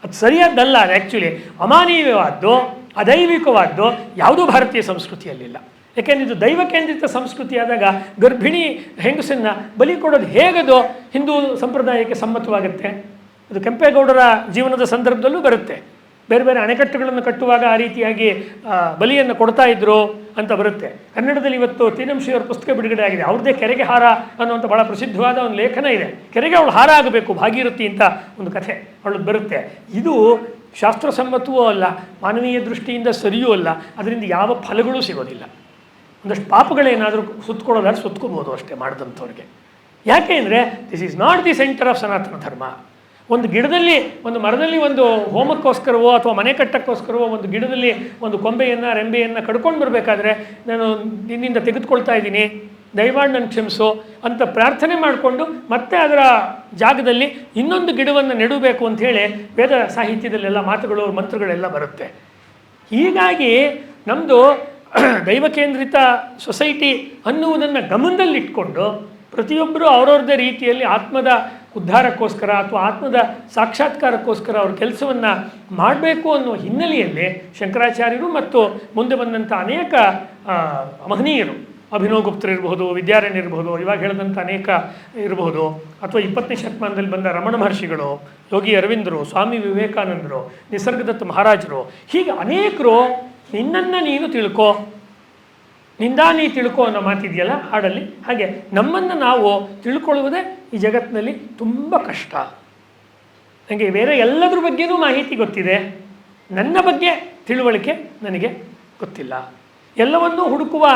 S1: ಅದು ಸರಿಯಾದ್ದಲ್ಲ. ಅದು ಆ್ಯಕ್ಚುಲಿ ಅಮಾನವೀಯವಾದ್ದು, ಅದೈವಿಕವಾದ್ದು ಯಾವುದೂ ಭಾರತೀಯ ಸಂಸ್ಕೃತಿಯಲ್ಲಿಲ್ಲ. ಯಾಕೆಂದರೆ ಇದು ದೈವ ಕೇಂದ್ರಿತ ಸಂಸ್ಕೃತಿ ಆದಾಗ ಗರ್ಭಿಣಿ ಹೆಂಗಸನ್ನು ಬಲಿ ಕೊಡೋದು ಹೇಗದು ಹಿಂದೂ ಸಂಪ್ರದಾಯಕ್ಕೆ ಸಮ್ಮತವಾಗುತ್ತೆ? ಅದು ಕೆಂಪೇಗೌಡರ ಜೀವನದ ಸಂದರ್ಭದಲ್ಲೂ ಬರುತ್ತೆ. ಬೇರೆ ಬೇರೆ ಅಣೆಕಟ್ಟುಗಳನ್ನು ಕಟ್ಟುವಾಗ ಆ ರೀತಿಯಾಗಿ ಬಲಿಯನ್ನು ಕೊಡ್ತಾ ಇದ್ರು ಅಂತ ಬರುತ್ತೆ. ಕನ್ನಡದಲ್ಲಿ ಇವತ್ತು ತೀನಂಶಿಯವರ ಪುಸ್ತಕ ಬಿಡುಗಡೆ ಆಗಿದೆ. ಅವ್ರದ್ದೇ ಕೆರೆಗೆ ಹಾರ ಅನ್ನುವಂಥ ಭಾಳ ಪ್ರಸಿದ್ಧವಾದ ಒಂದು ಲೇಖನ ಇದೆ. ಕೆರೆಗೆ ಅವಳು ಹಾರ ಆಗಬೇಕು, ಭಾಗೀರಥಿ ಅಂತ ಒಂದು ಕಥೆ ಅವಳು ಬರುತ್ತೆ. ಇದು ಶಾಸ್ತ್ರಸಮ್ಮತವೂ ಅಲ್ಲ, ಮಾನವೀಯ ದೃಷ್ಟಿಯಿಂದ ಸರಿಯೂ ಅಲ್ಲ. ಅದರಿಂದ ಯಾವ ಫಲಗಳೂ ಸಿಗೋದಿಲ್ಲ. ಒಂದಷ್ಟು ಪಾಪಗಳೇನಾದರೂ ಸುತ್ತಕೊಡೋದಾದ್ರೆ ಸುತ್ಕೋಬೋದು ಅಷ್ಟೇ ಮಾಡಿದಂಥವ್ರಿಗೆ. ಯಾಕೆ ಅಂದರೆ this is not the centre of ಸನಾತನ ಧರ್ಮ. ಒಂದು ಗಿಡದಲ್ಲಿ, ಒಂದು ಮರದಲ್ಲಿ ಒಂದು ಹೋಮಕ್ಕೋಸ್ಕರವೋ ಅಥವಾ ಮನೆ ಕಟ್ಟಕ್ಕೋಸ್ಕರವೋ ಒಂದು ಗಿಡದಲ್ಲಿ ಒಂದು ಕೊಂಬೆಯನ್ನು, ರೆಂಬೆಯನ್ನು ಕಡ್ಕೊಂಡು ಬರಬೇಕಾದ್ರೆ ನಾನು ನಿನ್ನಿಂದ ತೆಗೆದುಕೊಳ್ತಾ ಇದ್ದೀನಿ, ದಯಮಾಡಿ ನನ್ನ ಕ್ಷಮಿಸು ಅಂತ ಪ್ರಾರ್ಥನೆ ಮಾಡಿಕೊಂಡು ಮತ್ತೆ ಅದರ ಜಾಗದಲ್ಲಿ ಇನ್ನೊಂದು ಗಿಡವನ್ನು ನೆಡಬೇಕು ಅಂಥೇಳಿ ವೇದ ಸಾಹಿತ್ಯದಲ್ಲೆಲ್ಲ ಮಾತುಗಳು, ಮಂತ್ರಗಳೆಲ್ಲ ಬರುತ್ತೆ. ಹೀಗಾಗಿ ನಮ್ಮದು ದೈವ ಕೇಂದ್ರಿತ ಸೊಸೈಟಿ ಅನ್ನುವುದನ್ನು ಗಮನದಲ್ಲಿಟ್ಕೊಂಡು ಪ್ರತಿಯೊಬ್ಬರು ಅವರವ್ರದ್ದೇ ರೀತಿಯಲ್ಲಿ ಆತ್ಮದ ಉದ್ಧಾರಕ್ಕೋಸ್ಕರ ಅಥವಾ ಆತ್ಮದ ಸಾಕ್ಷಾತ್ಕಾರಕ್ಕೋಸ್ಕರ ಅವ್ರ ಕೆಲಸವನ್ನು ಮಾಡಬೇಕು ಅನ್ನೋ ಹಿನ್ನೆಲೆಯಲ್ಲಿ ಶಂಕರಾಚಾರ್ಯರು ಮತ್ತು ಮುಂದೆ ಬಂದಂಥ ಅನೇಕ ಮಹನೀಯರು, ಅಭಿನವಗುಪ್ತರಿರ್ಬೋದು, ವಿದ್ಯಾರಣ್ಯರಿರ್ಬೋದು, ಇವಾಗ ಹೇಳಿದಂಥ ಅನೇಕ ಇರಬಹುದು, ಅಥವಾ 20ನೇ ಶತಮಾನದಲ್ಲಿ ಬಂದ ರಮಣ ಮಹರ್ಷಿಗಳು, ಯೋಗಿ ಅರವಿಂದರು, ಸ್ವಾಮಿ ವಿವೇಕಾನಂದರು, ನಿಸರ್ಗದತ್ತ ಮಹಾರಾಜರು, ಹೀಗೆ ಅನೇಕರು ನಿನ್ನನ್ನು ನೀನು ತಿಳ್ಕೊ, ನಿಂದ ನೀ ತಿಳ್ಕೊ ಅನ್ನೋ ಮಾತಿದೆಯಲ್ಲ ಹಾಡಲ್ಲಿ, ಹಾಗೆ ನಮ್ಮನ್ನು ನಾವು ತಿಳ್ಕೊಳ್ಳುವುದೇ ಈ ಜಗತ್ತಿನಲ್ಲಿ ತುಂಬ ಕಷ್ಟ. ನನಗೆ ಬೇರೆ ಎಲ್ಲದ್ರ ಬಗ್ಗೆನೂ ಮಾಹಿತಿ ಗೊತ್ತಿದೆ, ನನ್ನ ಬಗ್ಗೆ ತಿಳುವಳಿಕೆ ನನಗೆ ಗೊತ್ತಿಲ್ಲ. ಎಲ್ಲವನ್ನೂ ಹುಡುಕುವ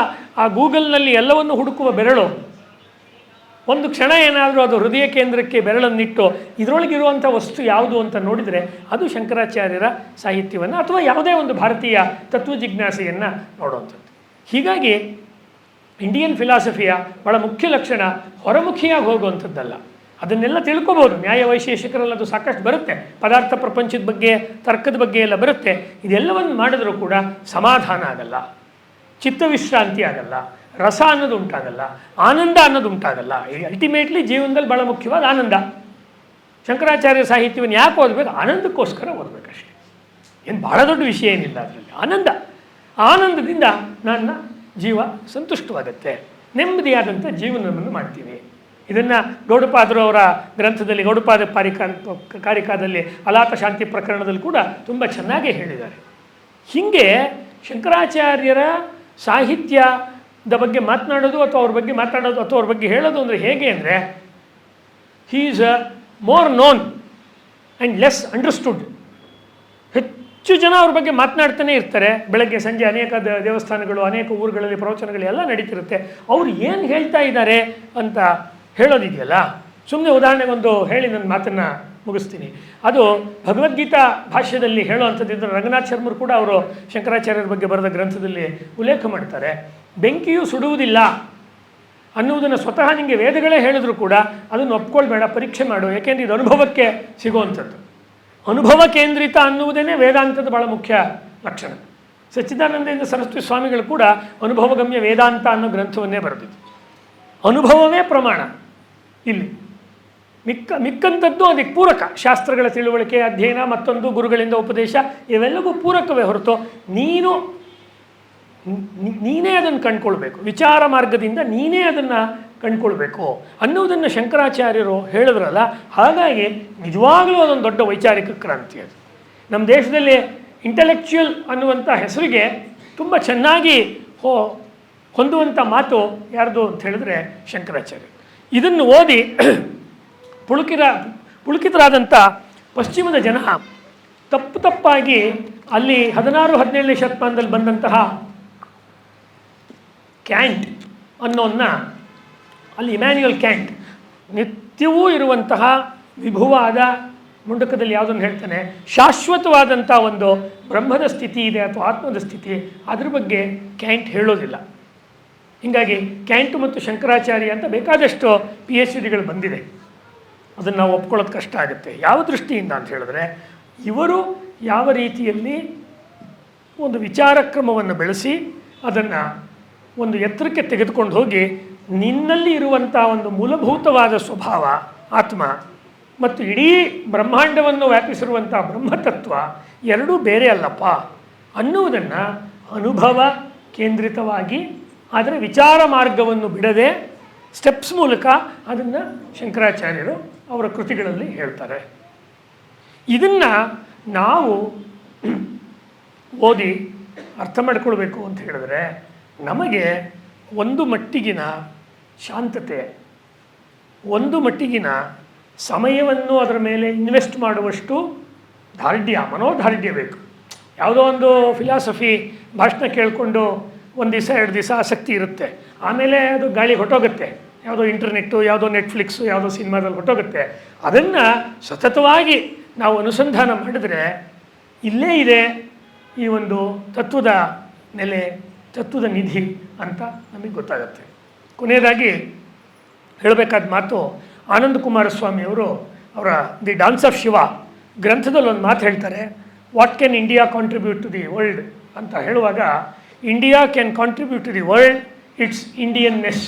S1: ಆ ಗೂಗಲ್ನಲ್ಲಿ ಎಲ್ಲವನ್ನೂ ಹುಡುಕುವ ಬೆರಳು ಒಂದು ಕ್ಷಣ ಏನಾದರೂ ಅದು ಹೃದಯ ಕೇಂದ್ರಕ್ಕೆ ಬೆರಳನ್ನಿಟ್ಟು ಇದರೊಳಗಿರುವಂಥ ವಸ್ತು ಯಾವುದು ಅಂತ ನೋಡಿದರೆ ಅದು ಶಂಕರಾಚಾರ್ಯರ ಸಾಹಿತ್ಯವನ್ನು ಅಥವಾ ಯಾವುದೇ ಒಂದು ಭಾರತೀಯ ತತ್ವಜಿಜ್ಞಾಸೆಯನ್ನು ನೋಡುವಂಥದ್ದು. ಹೀಗಾಗಿ ಇಂಡಿಯನ್ ಫಿಲಾಸಫಿಯ ಭಾಳ ಮುಖ್ಯ ಲಕ್ಷಣ ಹೊರಮುಖಿಯಾಗಿ ಹೋಗುವಂಥದ್ದಲ್ಲ. ಅದನ್ನೆಲ್ಲ ತಿಳ್ಕೊಬೋದು, ನ್ಯಾಯವೈಶೇಷಿಕರಲ್ಲಿ ಅದು ಸಾಕಷ್ಟು ಬರುತ್ತೆ, ಪದಾರ್ಥ ಪ್ರಪಂಚದ ಬಗ್ಗೆ ತರ್ಕದ ಬಗ್ಗೆ ಎಲ್ಲ ಬರುತ್ತೆ. ಇದೆಲ್ಲವನ್ನು ಮಾಡಿದ್ರೂ ಕೂಡ ಸಮಾಧಾನ ಆಗಲ್ಲ, ಚಿತ್ತವಿಶ್ರಾಂತಿ ಆಗಲ್ಲ, ರಸ ಅನ್ನೋದು ಉಂಟಾಗಲ್ಲ, ಆನಂದ ಅನ್ನೋದು ಉಂಟಾಗಲ್ಲ. ಅಲ್ಟಿಮೇಟ್ಲಿ ಜೀವನದಲ್ಲಿ ಭಾಳ ಮುಖ್ಯವಾದ ಆನಂದ. ಶಂಕರಾಚಾರ್ಯ ಸಾಹಿತ್ಯವನ್ನು ಯಾಕೆ ಓದಬೇಕು? ಆನಂದಕ್ಕೋಸ್ಕರ ಓದಬೇಕಷ್ಟೆ. ಏನು ಭಾಳ ದೊಡ್ಡ ವಿಷಯ ಏನಿಲ್ಲ ಅದರಲ್ಲಿ. ಆನಂದದಿಂದ ನನ್ನ ಜೀವ ಸಂತುಷ್ಟವಾಗುತ್ತೆ, ನೆಮ್ಮದಿಯಾದಂಥ ಜೀವನವನ್ನು ಮಾಡ್ತೀವಿ. ಇದನ್ನು ಗೌಡಪಾದರು ಅವರ ಗ್ರಂಥದಲ್ಲಿ ಗೌಡಪಾದ ಕಾರಿಕಾದಲ್ಲಿ ಅಲಾತ ಶಾಂತಿ ಪ್ರಕರಣದಲ್ಲಿ ಕೂಡ ತುಂಬ ಚೆನ್ನಾಗೇ ಹೇಳಿದ್ದಾರೆ. ಹೀಗೆ ಶಂಕರಾಚಾರ್ಯರ ಸಾಹಿತ್ಯದ ಬಗ್ಗೆ ಮಾತನಾಡೋದು ಅಥವಾ ಅವ್ರ ಬಗ್ಗೆ ಮಾತಾಡೋದು ಅಥವಾ ಅವ್ರ ಬಗ್ಗೆ ಹೇಳೋದು ಅಂದರೆ ಹೇಗೆ ಅಂದರೆ, he is more known and less understood. ಹೆಚ್ಚು ಜನ ಅವ್ರ ಬಗ್ಗೆ ಮಾತನಾಡ್ತಾನೆ ಇರ್ತಾರೆ. ಬೆಳಗ್ಗೆ ಸಂಜೆ ಅನೇಕ ದೇವಸ್ಥಾನಗಳು, ಅನೇಕ ಊರುಗಳಲ್ಲಿ ಪ್ರವಚನಗಳು ಎಲ್ಲ ನಡೀತಿರುತ್ತೆ. ಅವ್ರು ಏನು ಹೇಳ್ತಾ ಇದ್ದಾರೆ ಅಂತ ಹೇಳೋದಿದೆಯಲ್ಲ, ಸುಮ್ಮನೆ ಉದಾಹರಣೆಗೊಂದು ಹೇಳಿ ನನ್ನ ಮಾತನ್ನು ಮುಗಿಸ್ತೀನಿ. ಅದು ಭಗವದ್ಗೀತಾ ಭಾಷ್ಯದಲ್ಲಿ ಹೇಳುವಂಥದ್ದು. ರಂಗನಾಥ್ ಶರ್ಮರು ಕೂಡ ಅವರು ಶಂಕರಾಚಾರ್ಯರ ಬಗ್ಗೆ ಬರೆದ ಗ್ರಂಥದಲ್ಲಿ ಉಲ್ಲೇಖ ಮಾಡ್ತಾರೆ. ಬೆಂಕಿಯು ಸುಡುವುದಿಲ್ಲ ಅನ್ನುವುದನ್ನು ಸ್ವತಃ ನಿಮಗೆ ವೇದಗಳೇ ಹೇಳಿದ್ರು ಕೂಡ ಅದನ್ನು ಒಪ್ಕೊಳ್ಬೇಡ, ಪರೀಕ್ಷೆ ಮಾಡು. ಯಾಕೆಂದರೆ ಇದು ಅನುಭವಕ್ಕೆ ಸಿಗುವಂಥದ್ದು. ಅನುಭವ ಕೇಂದ್ರಿತ ಅನ್ನುವುದೇ ವೇದಾಂತದ ಭಾಳ ಮುಖ್ಯ ಲಕ್ಷಣ. ಸಚ್ಚಿದಾನಂದೇಂದ್ರ ಸರಸ್ವತಿ ಸ್ವಾಮಿಗಳು ಕೂಡ ಅನುಭವಗಮ್ಯ ವೇದಾಂತ ಅನ್ನೋ ಗ್ರಂಥವನ್ನೇ ಬರೆದಿದ್ದು. ಅನುಭವವೇ ಪ್ರಮಾಣ. ಇಲ್ಲಿ ಮಿಕ್ಕಂಥದ್ದು ಅದಕ್ಕೆ ಪೂರಕ. ಶಾಸ್ತ್ರಗಳ ತಿಳುವಳಿಕೆ, ಅಧ್ಯಯನ, ಮತ್ತೊಂದು ಗುರುಗಳಿಂದ ಉಪದೇಶ, ಇವೆಲ್ಲವೂ ಪೂರಕವೇ ಹೊರತು ನೀನೇ ಅದನ್ನು ಕಂಡುಕೊಳ್ಬೇಕು, ವಿಚಾರ ಮಾರ್ಗದಿಂದ ನೀನೇ ಅದನ್ನು ಕಂಡುಕೊಳ್ಬೇಕು ಅನ್ನೋದನ್ನು ಶಂಕರಾಚಾರ್ಯರು ಹೇಳಿದ್ರಲ್ಲ. ಹಾಗಾಗಿ ನಿಜವಾಗಲೂ ಅದೊಂದು ದೊಡ್ಡ ವೈಚಾರಿಕ ಕ್ರಾಂತಿ. ಅದು ನಮ್ಮ ದೇಶದಲ್ಲಿ ಇಂಟೆಲೆಕ್ಚುಯಲ್ ಅನ್ನುವಂಥ ಹೆಸರಿಗೆ ತುಂಬ ಚೆನ್ನಾಗಿ ಹೊಂದುವಂಥ ಮಾತು ಯಾರ್ದು ಅಂತ ಹೇಳಿದ್ರೆ ಶಂಕರಾಚಾರ್ಯ. ಇದನ್ನು ಓದಿ ಪುಳುಕಿತರಾದಂಥ ಪಶ್ಚಿಮದ ಜನ ತಪ್ಪಾಗಿ ಅಲ್ಲಿ 16-17ನೇ ಶತಮಾನದಲ್ಲಿ ಬಂದಂತಹ ಕ್ಯಾಂಟ್ ಅನ್ನೋನ್ನ, ಅಲ್ಲಿ ಇಮ್ಯಾನ್ಯುಯಲ್ ಕ್ಯಾಂಟ್ ನಿತ್ಯವೂ ಇರುವಂತಹ ವಿಭುವಾದ ಮುಂಡಕದಲ್ಲಿ ಯಾವುದನ್ನು ಹೇಳ್ತಾನೆ, ಶಾಶ್ವತವಾದಂಥ ಒಂದು ಬ್ರಹ್ಮದ ಸ್ಥಿತಿ ಇದೆ ಅಥವಾ ಆತ್ಮದ ಸ್ಥಿತಿ, ಅದ್ರ ಬಗ್ಗೆ ಕ್ಯಾಂಟ್ ಹೇಳೋದಿಲ್ಲ. ಹೀಗಾಗಿ ಕ್ಯಾಂಟು ಮತ್ತು ಶಂಕರಾಚಾರ್ಯ ಅಂತ ಬೇಕಾದಷ್ಟು PhDಗಳು ಬಂದಿದೆ. ಅದನ್ನು ನಾವು ಒಪ್ಕೊಳ್ಳೋದು ಕಷ್ಟ ಆಗುತ್ತೆ. ಯಾವ ದೃಷ್ಟಿಯಿಂದ ಅಂತ ಹೇಳಿದ್ರೆ, ಇವರು ಯಾವ ರೀತಿಯಲ್ಲಿ ಒಂದು ವಿಚಾರ ಕ್ರಮವನ್ನು ಬೆಳೆಸಿ ಅದನ್ನು ಒಂದು ಎತ್ತರಕ್ಕೆ ತೆಗೆದುಕೊಂಡು ಹೋಗಿ ನಿನ್ನಲ್ಲಿ ಇರುವಂಥ ಒಂದು ಮೂಲಭೂತವಾದ ಸ್ವಭಾವ ಆತ್ಮ ಮತ್ತು ಇಡೀ ಬ್ರಹ್ಮಾಂಡವನ್ನು ವ್ಯಾಪಿಸಿರುವಂಥ ಬ್ರಹ್ಮತತ್ವ ಎರಡೂ ಬೇರೆ ಅಲ್ಲಪ್ಪ ಅನ್ನುವುದನ್ನು ಅನುಭವ ಕೇಂದ್ರಿತವಾಗಿ, ಆದರೆ ವಿಚಾರ ಮಾರ್ಗವನ್ನು ಬಿಡದೆ ಸ್ಟೆಪ್ಸ್ ಮೂಲಕ ಅದನ್ನು ಶಂಕರಾಚಾರ್ಯರು ಅವರ ಕೃತಿಗಳಲ್ಲಿ ಹೇಳ್ತಾರೆ. ಇದನ್ನು ನಾವು ಓದಿ ಅರ್ಥ ಮಾಡಿಕೊಳ್ಬೇಕು ಅಂತ ಹೇಳಿದ್ರೆ ನಮಗೆ ಒಂದು ಮಟ್ಟಿಗಿನ ಶಾಂತತೆ, ಒಂದು ಮಟ್ಟಿಗಿನ ಸಮಯವನ್ನು ಅದರ ಮೇಲೆ ಇನ್ವೆಸ್ಟ್ ಮಾಡುವಷ್ಟು ಮನೋದಾರ್ಢ್ಯ ಬೇಕು. ಯಾವುದೋ ಒಂದು ಫಿಲಾಸಫಿ ಭಾಷಣ ಕೇಳಿಕೊಂಡು ಒಂದು ದಿವಸ 2 ದಿವಸ ಆಸಕ್ತಿ ಇರುತ್ತೆ, ಆಮೇಲೆ ಅದು ಗಾಳಿ ಹೊಟ್ಟೋಗುತ್ತೆ. ಯಾವುದೋ ಇಂಟರ್ನೆಟ್ಟು, ಯಾವುದೋ ನೆಟ್ಫ್ಲಿಕ್ಸು, ಯಾವುದೋ ಸಿನಿಮಾದಲ್ಲಿ ಹೊಟ್ಟೋಗುತ್ತೆ. ಅದನ್ನು ಸತತವಾಗಿ ನಾವು ಅನುಸಂಧಾನ ಮಾಡಿದರೆ ಇಲ್ಲೇ ಇದೆ ಈ ಒಂದು ತತ್ವದ ನೆಲೆ, ತತ್ವದ ನಿಧಿ ಅಂತ ನಮಗೆ ಗೊತ್ತಾಗುತ್ತೆ. ಕೊನೆಯದಾಗಿ ಹೇಳಬೇಕಾದ ಮಾತು, ಆನಂದ ಕುಮಾರಸ್ವಾಮಿಯವರು ಅವರ ದಿ ಡಾನ್ಸ್ ಆಫ್ ಶಿವ ಗ್ರಂಥದಲ್ಲಿ ಒಂದು ಮಾತು ಹೇಳ್ತಾರೆ. What can India contribute to the world ಅಂತ ಹೇಳುವಾಗ, India can contribute to the world it's ಇಂಡಿಯನ್ನೆಸ್